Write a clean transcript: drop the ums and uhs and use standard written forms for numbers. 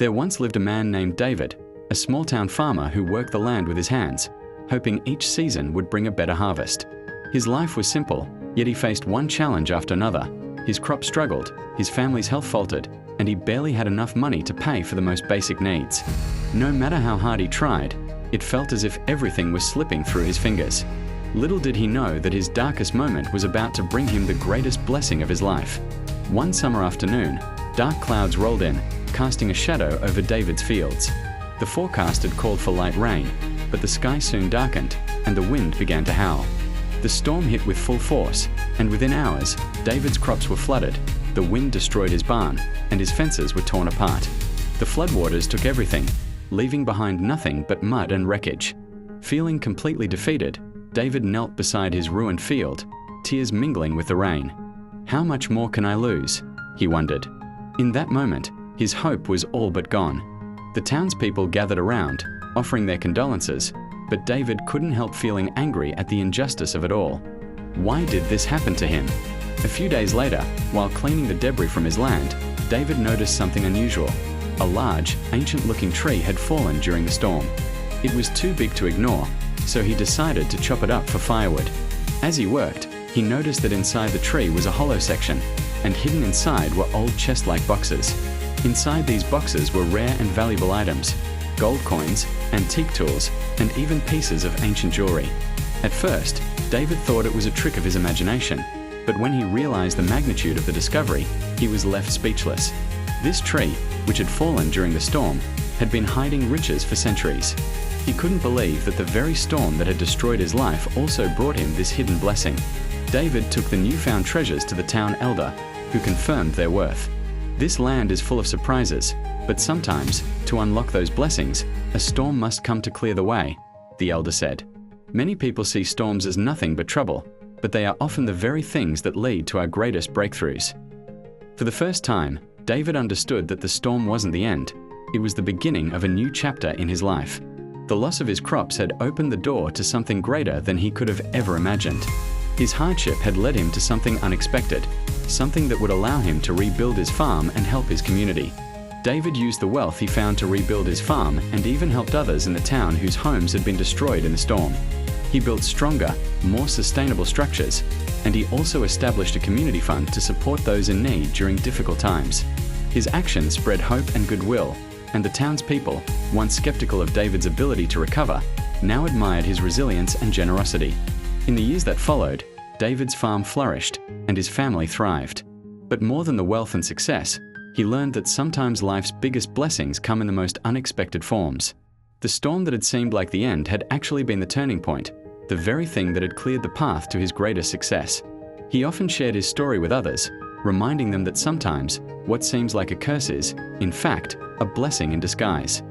There once lived a man named David, a small-town farmer who worked the land with his hands, hoping each season would bring a better harvest. His life was simple, yet he faced one challenge after another. His crop struggled, his family's health faltered, and he barely had enough money to pay for the most basic needs. No matter how hard he tried, it felt as if everything was slipping through his fingers. Little did he know that his darkest moment was about to bring him the greatest blessing of his life. One summer afternoon, dark clouds rolled in, casting a shadow over David's fields. The forecast had called for light rain, but the sky soon darkened, and the wind began to howl. The storm hit with full force, and within hours, David's crops were flooded, the wind destroyed his barn, and his fences were torn apart. The floodwaters took everything, leaving behind nothing but mud and wreckage. Feeling completely defeated, David knelt beside his ruined field, tears mingling with the rain. How much more can I lose? He wondered. In that moment, his hope was all but gone. The townspeople gathered around, offering their condolences, but David couldn't help feeling angry at the injustice of it all. Why did this happen to him? A few days later, while cleaning the debris from his land, David noticed something unusual. A large, ancient-looking tree had fallen during the storm. It was too big to ignore, so he decided to chop it up for firewood. As he worked, he noticed that inside the tree was a hollow section, and hidden inside were old chest-like boxes. Inside these boxes were rare and valuable items, gold coins, antique tools, and even pieces of ancient jewelry. At first, David thought it was a trick of his imagination, but when he realized the magnitude of the discovery, he was left speechless. This tree, which had fallen during the storm, had been hiding riches for centuries. He couldn't believe that the very storm that had destroyed his life also brought him this hidden blessing. David took the newfound treasures to the town elder, who confirmed their worth. This land is full of surprises, but sometimes, to unlock those blessings, a storm must come to clear the way, the elder said. Many people see storms as nothing but trouble, but they are often the very things that lead to our greatest breakthroughs. For the first time, David understood that the storm wasn't the end. It was the beginning of a new chapter in his life. The loss of his crops had opened the door to something greater than he could have ever imagined. His hardship had led him to something unexpected, something that would allow him to rebuild his farm and help his community. David used the wealth he found to rebuild his farm and even helped others in the town whose homes had been destroyed in the storm. He built stronger, more sustainable structures, and he also established a community fund to support those in need during difficult times. His actions spread hope and goodwill, and the townspeople, once skeptical of David's ability to recover, now admired his resilience and generosity. In the years that followed, David's farm flourished, and his family thrived. But more than the wealth and success, he learned that sometimes life's biggest blessings come in the most unexpected forms. The storm that had seemed like the end had actually been the turning point, the very thing that had cleared the path to his greatest success. He often shared his story with others, reminding them that sometimes what seems like a curse is, in fact, a blessing in disguise.